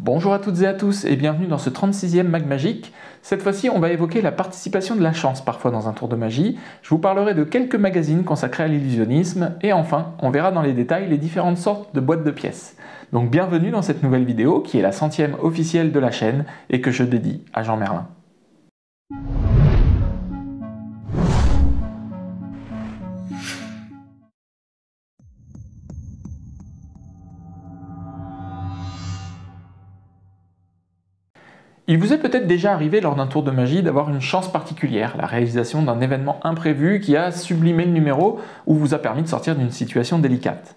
Bonjour à toutes et à tous et bienvenue dans ce 36e Mag Magique. Cette fois-ci, on va évoquer la participation de la chance parfois dans un tour de magie. Je vous parlerai de quelques magazines consacrés à l'illusionnisme et enfin, on verra dans les détails les différentes sortes de boîtes de pièces. Donc bienvenue dans cette nouvelle vidéo qui est la 100e officielle de la chaîne et que je dédie à Jean Merlin. Il vous est peut-être déjà arrivé lors d'un tour de magie d'avoir une chance particulière, la réalisation d'un événement imprévu qui a sublimé le numéro ou vous a permis de sortir d'une situation délicate.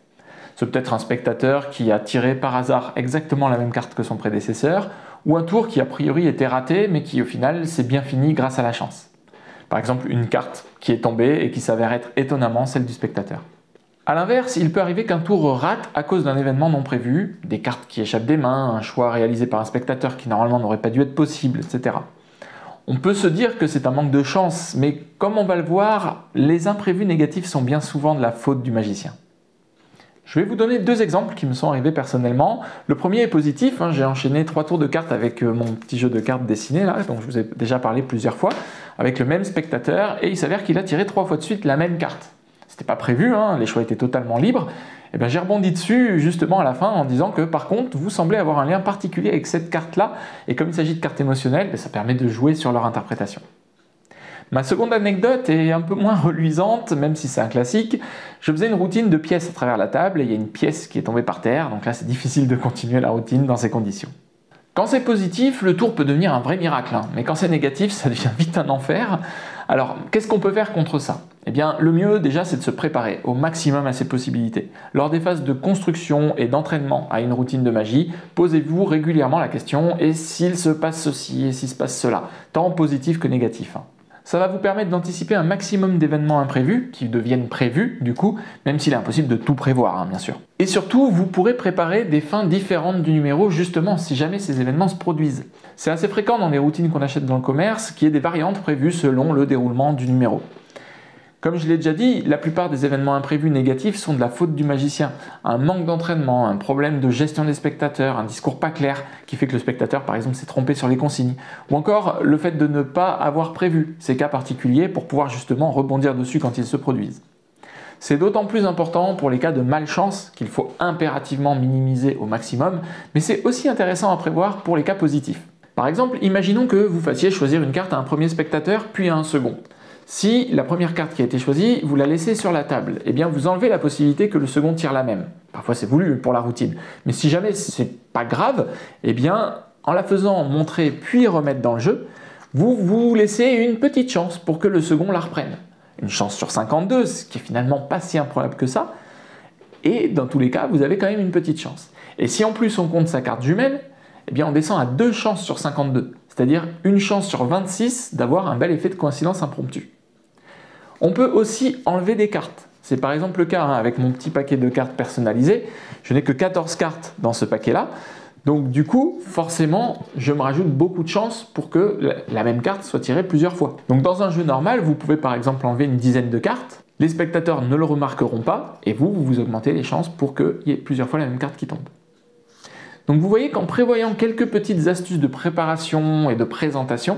C'est peut-être un spectateur qui a tiré par hasard exactement la même carte que son prédécesseur, ou un tour qui a priori était raté mais qui au final s'est bien fini grâce à la chance. Par exemple une carte qui est tombée et qui s'avère être étonnamment celle du spectateur. A l'inverse, il peut arriver qu'un tour rate à cause d'un événement non prévu, des cartes qui échappent des mains, un choix réalisé par un spectateur qui normalement n'aurait pas dû être possible, etc. On peut se dire que c'est un manque de chance, mais comme on va le voir, les imprévus négatifs sont bien souvent de la faute du magicien. Je vais vous donner deux exemples qui me sont arrivés personnellement. Le premier est positif, j'ai enchaîné 3 tours de cartes avec mon petit jeu de cartes dessiné, là, dont je vous ai déjà parlé plusieurs fois, avec le même spectateur, et il s'avère qu'il a tiré 3 fois de suite la même carte. C'était pas prévu, les choix étaient totalement libres. Et bien j'ai rebondi dessus justement à la fin en disant que par contre vous semblez avoir un lien particulier avec cette carte-là et comme il s'agit de cartes émotionnelles, ça permet de jouer sur leur interprétation. Ma seconde anecdote est un peu moins reluisante, même si c'est un classique. Je faisais une routine de pièces à travers la table et il y a une pièce qui est tombée par terre, donc là c'est difficile de continuer la routine dans ces conditions. Quand c'est positif, le tour peut devenir un vrai miracle, mais quand c'est négatif, ça devient vite un enfer. Alors, qu'est-ce qu'on peut faire contre ça? Eh bien, le mieux déjà, c'est de se préparer au maximum à ces possibilités. Lors des phases de construction et d'entraînement à une routine de magie, posez-vous régulièrement la question « et s'il se passe ceci, et s'il se passe cela ?» tant positif que négatif. Ça va vous permettre d'anticiper un maximum d'événements imprévus, qui deviennent prévus du coup, même s'il est impossible de tout prévoir, bien sûr. Et surtout, vous pourrez préparer des fins différentes du numéro, justement, si jamais ces événements se produisent. C'est assez fréquent dans les routines qu'on achète dans le commerce, qu'il y ait des variantes prévues selon le déroulement du numéro. Comme je l'ai déjà dit, la plupart des événements imprévus négatifs sont de la faute du magicien. Un manque d'entraînement, un problème de gestion des spectateurs, un discours pas clair qui fait que le spectateur par exemple s'est trompé sur les consignes. Ou encore le fait de ne pas avoir prévu ces cas particuliers pour pouvoir justement rebondir dessus quand ils se produisent. C'est d'autant plus important pour les cas de malchance qu'il faut impérativement minimiser au maximum, mais c'est aussi intéressant à prévoir pour les cas positifs. Par exemple, imaginons que vous fassiez choisir une carte à un premier spectateur puis à un second. Si la première carte qui a été choisie, vous la laissez sur la table, eh bien vous enlevez la possibilité que le second tire la même. Parfois c'est voulu pour la routine. Mais si jamais c'est pas grave, eh bien en la faisant montrer puis remettre dans le jeu, vous vous laissez une petite chance pour que le second la reprenne. Une chance sur 52, ce qui est finalement pas si improbable que ça. Et dans tous les cas, vous avez quand même une petite chance. Et si en plus on compte sa carte jumelle, eh bien on descend à 2 chances sur 52. C'est-à-dire une chance sur 26 d'avoir un bel effet de coïncidence impromptue. On peut aussi enlever des cartes. C'est par exemple le cas avec mon petit paquet de cartes personnalisées. Je n'ai que 14 cartes dans ce paquet-là. Donc du coup, forcément, je me rajoute beaucoup de chances pour que la même carte soit tirée plusieurs fois. Donc dans un jeu normal, vous pouvez par exemple enlever une dizaine de cartes. Les spectateurs ne le remarqueront pas et vous augmentez les chances pour qu'il y ait plusieurs fois la même carte qui tombe. Donc vous voyez qu'en prévoyant quelques petites astuces de préparation et de présentation,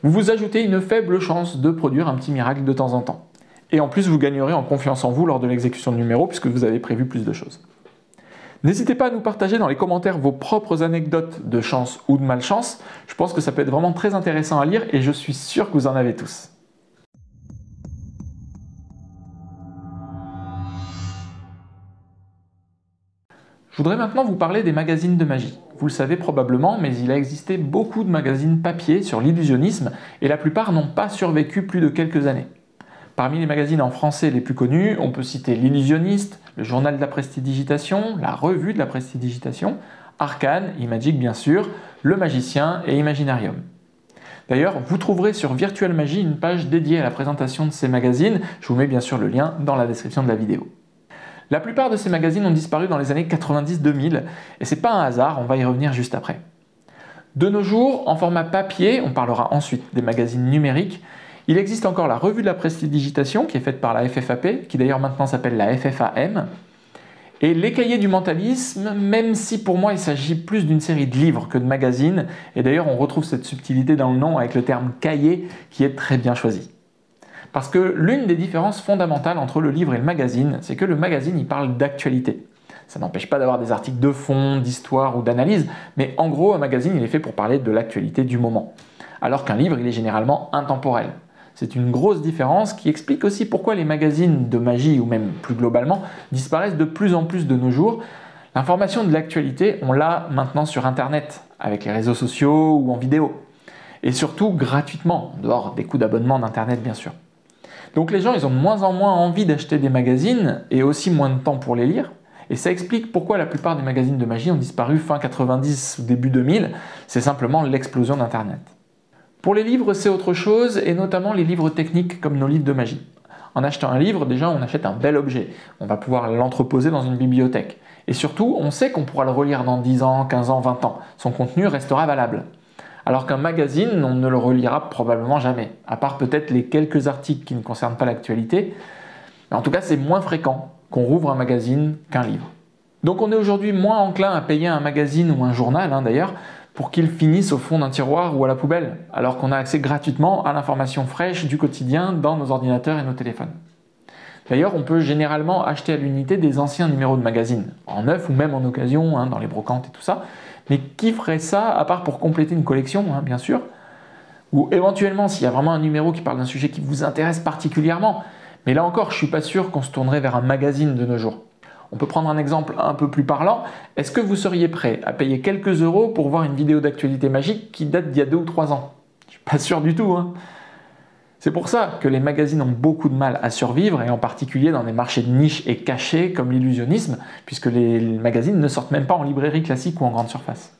vous vous ajoutez une faible chance de produire un petit miracle de temps en temps. Et en plus, vous gagnerez en confiance en vous lors de l'exécution du numéro puisque vous avez prévu plus de choses. N'hésitez pas à nous partager dans les commentaires vos propres anecdotes de chance ou de malchance. Je pense que ça peut être vraiment très intéressant à lire et je suis sûr que vous en avez tous. Je voudrais maintenant vous parler des magazines de magie. Vous le savez probablement, mais il a existé beaucoup de magazines papier sur l'illusionnisme et la plupart n'ont pas survécu plus de quelques années. Parmi les magazines en français les plus connus, on peut citer l'Illusionniste, le Journal de la Prestidigitation, la Revue de la Prestidigitation, Arcane, Imagic bien sûr, Le Magicien et Imaginarium. D'ailleurs, vous trouverez sur Virtual Magie une page dédiée à la présentation de ces magazines, je vous mets bien sûr le lien dans la description de la vidéo. La plupart de ces magazines ont disparu dans les années 90-2000, et c'est pas un hasard, on va y revenir juste après. De nos jours, en format papier, on parlera ensuite des magazines numériques, il existe encore la Revue de la Prestidigitation, qui est faite par la FFAP, qui d'ailleurs maintenant s'appelle la FFAM, Et les cahiers du mentalisme, même si pour moi il s'agit plus d'une série de livres que de magazines, et d'ailleurs on retrouve cette subtilité dans le nom avec le terme cahier qui est très bien choisi. Parce que l'une des différences fondamentales entre le livre et le magazine, c'est que le magazine il parle d'actualité. Ça n'empêche pas d'avoir des articles de fond, d'histoire ou d'analyse, mais en gros un magazine il est fait pour parler de l'actualité du moment. Alors qu'un livre il est généralement intemporel. C'est une grosse différence qui explique aussi pourquoi les magazines de magie, ou même plus globalement, disparaissent de plus en plus de nos jours. L'information de l'actualité, on l'a maintenant sur Internet, avec les réseaux sociaux ou en vidéo. Et surtout gratuitement, en dehors des coûts d'abonnement d'Internet bien sûr. Donc les gens, ils ont de moins en moins envie d'acheter des magazines, et aussi moins de temps pour les lire. Et ça explique pourquoi la plupart des magazines de magie ont disparu fin 90 ou début 2000. C'est simplement l'explosion d'Internet. Pour les livres, c'est autre chose, et notamment les livres techniques comme nos livres de magie. En achetant un livre, déjà on achète un bel objet. On va pouvoir l'entreposer dans une bibliothèque. Et surtout, on sait qu'on pourra le relire dans 10 ans, 15 ans, 20 ans. Son contenu restera valable. Alors qu'un magazine, on ne le relira probablement jamais, à part peut-être les quelques articles qui ne concernent pas l'actualité. Mais en tout cas, c'est moins fréquent qu'on rouvre un magazine qu'un livre. Donc on est aujourd'hui moins enclin à payer un magazine ou un journal d'ailleurs, pour qu'ils finissent au fond d'un tiroir ou à la poubelle, alors qu'on a accès gratuitement à l'information fraîche du quotidien dans nos ordinateurs et nos téléphones. D'ailleurs, on peut généralement acheter à l'unité des anciens numéros de magazine, en neuf ou même en occasion, dans les brocantes et tout ça, mais qui ferait ça, à part pour compléter une collection, bien sûr, ou éventuellement s'il y a vraiment un numéro qui parle d'un sujet qui vous intéresse particulièrement, mais là encore, je ne suis pas sûr qu'on se tournerait vers un magazine de nos jours. On peut prendre un exemple un peu plus parlant. Est-ce que vous seriez prêt à payer quelques euros pour voir une vidéo d'actualité magique qui date d'il y a 2 ou 3 ans? Je suis pas sûr du tout. C'est pour ça que les magazines ont beaucoup de mal à survivre, et en particulier dans des marchés de niche et cachés comme l'illusionnisme, puisque les magazines ne sortent même pas en librairie classique ou en grande surface.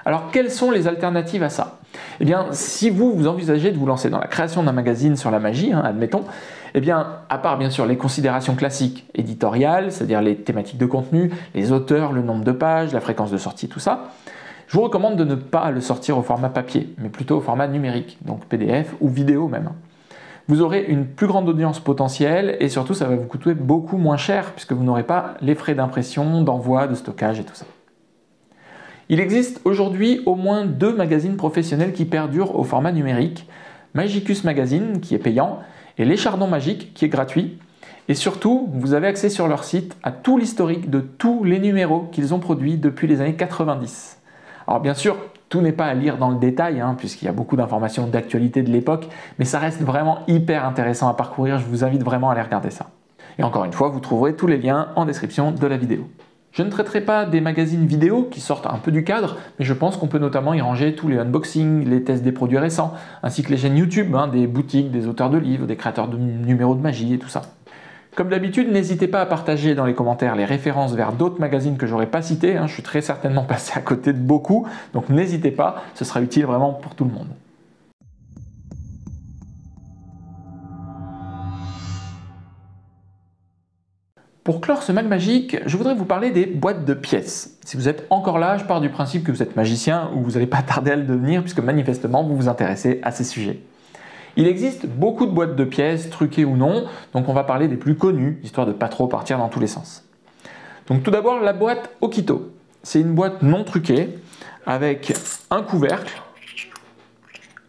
Alors quelles sont les alternatives à ça? Eh bien, si vous envisagez de vous lancer dans la création d'un magazine sur la magie, admettons, eh bien, à part bien sûr les considérations classiques éditoriales, c'est-à-dire les thématiques de contenu, les auteurs, le nombre de pages, la fréquence de sortie, tout ça, je vous recommande de ne pas le sortir au format papier, mais plutôt au format numérique, donc PDF ou vidéo même. Vous aurez une plus grande audience potentielle, et surtout ça va vous coûter beaucoup moins cher, puisque vous n'aurez pas les frais d'impression, d'envoi, de stockage et tout ça. Il existe aujourd'hui au moins 2 magazines professionnels qui perdurent au format numérique. Magicus Magazine, qui est payant, et Les Chardons Magiques, qui est gratuit. Et surtout, vous avez accès sur leur site à tout l'historique de tous les numéros qu'ils ont produits depuis les années 90. Alors bien sûr, tout n'est pas à lire dans le détail, puisqu'il y a beaucoup d'informations d'actualité de l'époque, mais ça reste vraiment hyper intéressant à parcourir, je vous invite vraiment à aller regarder ça. Et encore une fois, vous trouverez tous les liens en description de la vidéo. Je ne traiterai pas des magazines vidéo qui sortent un peu du cadre, mais je pense qu'on peut notamment y ranger tous les unboxings, les tests des produits récents, ainsi que les chaînes YouTube, des boutiques, des auteurs de livres, des créateurs de numéros de magie et tout ça. Comme d'habitude, n'hésitez pas à partager dans les commentaires les références vers d'autres magazines que j'aurais pas cités, je suis très certainement passé à côté de beaucoup, donc n'hésitez pas, ce sera utile vraiment pour tout le monde. Pour clore ce mag magique, je voudrais vous parler des boîtes de pièces. Si vous êtes encore là, je pars du principe que vous êtes magicien ou vous n'allez pas tarder à le devenir puisque manifestement vous vous intéressez à ces sujets. Il existe beaucoup de boîtes de pièces, truquées ou non, donc on va parler des plus connues, histoire de pas trop partir dans tous les sens. Donc tout d'abord la boîte Okito. C'est une boîte non truquée avec un couvercle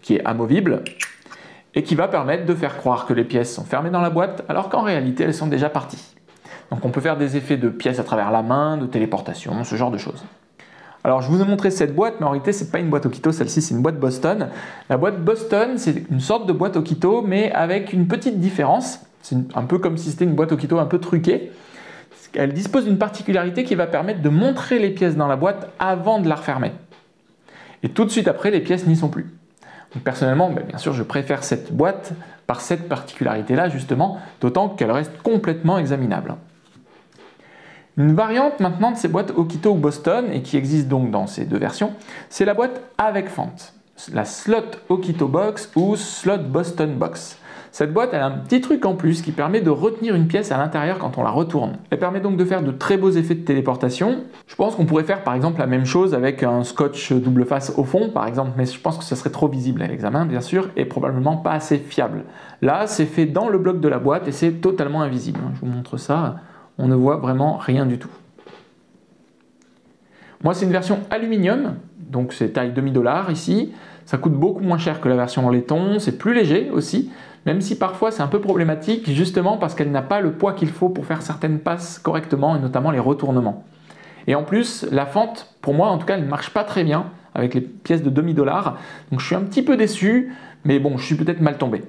qui est amovible et qui va permettre de faire croire que les pièces sont fermées dans la boîte alors qu'en réalité elles sont déjà parties. Donc on peut faire des effets de pièces à travers la main, de téléportation, ce genre de choses. Alors je vous ai montré cette boîte, mais en réalité c'est pas une boîte Okito, celle-ci c'est une boîte Boston. La boîte Boston c'est une sorte de boîte Okito, mais avec une petite différence. C'est un peu comme si c'était une boîte Okito un peu truquée. Elle dispose d'une particularité qui va permettre de montrer les pièces dans la boîte avant de la refermer. Et tout de suite après, les pièces n'y sont plus. Donc personnellement, bien sûr, je préfère cette boîte par cette particularité-là justement, d'autant qu'elle reste complètement examinable. Une variante maintenant de ces boîtes Okito ou Boston, et qui existe donc dans ces 2 versions, c'est la boîte avec fente, la Slot Okito Box ou Slot Boston Box. Cette boîte elle a un petit truc en plus qui permet de retenir une pièce à l'intérieur quand on la retourne. Elle permet donc de faire de très beaux effets de téléportation. Je pense qu'on pourrait faire par exemple la même chose avec un scotch double face au fond par exemple, mais je pense que ça serait trop visible à l'examen bien sûr, et probablement pas assez fiable. Là c'est fait dans le bloc de la boîte et c'est totalement invisible. Je vous montre ça. on ne voit vraiment rien du tout. Moi, c'est une version aluminium, donc c'est taille $2,000 ici. Ça coûte beaucoup moins cher que la version en laiton, c'est plus léger aussi, même si parfois c'est un peu problématique, justement parce qu'elle n'a pas le poids qu'il faut pour faire certaines passes correctement, et notamment les retournements. Et en plus, la fente, pour moi en tout cas, elle ne marche pas très bien avec les pièces de $2,000, donc je suis un petit peu déçu, mais bon, je suis peut-être mal tombé.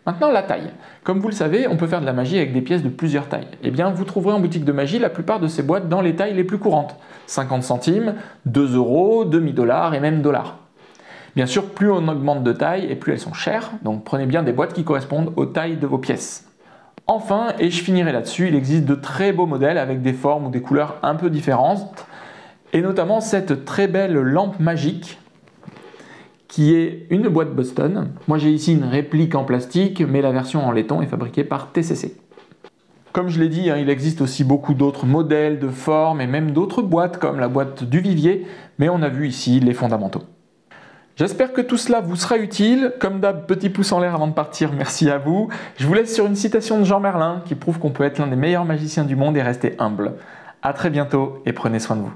Maintenant, la taille. Comme vous le savez, on peut faire de la magie avec des pièces de plusieurs tailles. Eh bien, vous trouverez en boutique de magie la plupart de ces boîtes dans les tailles les plus courantes. 50 centimes, 2 €, $2,000 et même dollars. Bien sûr, plus on augmente de taille et plus elles sont chères, donc prenez bien des boîtes qui correspondent aux tailles de vos pièces. Enfin, et je finirai là-dessus, il existe de très beaux modèles avec des formes ou des couleurs un peu différentes, et notamment cette très belle lampe magique qui est une boîte Boston. Moi j'ai ici une réplique en plastique, mais la version en laiton est fabriquée par TCC. Comme je l'ai dit, il existe aussi beaucoup d'autres modèles, de formes et même d'autres boîtes comme la boîte du Vivier, mais on a vu ici les fondamentaux. J'espère que tout cela vous sera utile. Comme d'hab, petit pouce en l'air avant de partir, merci à vous. Je vous laisse sur une citation de Jean Merlin qui prouve qu'on peut être l'un des meilleurs magiciens du monde et rester humble. A très bientôt et prenez soin de vous.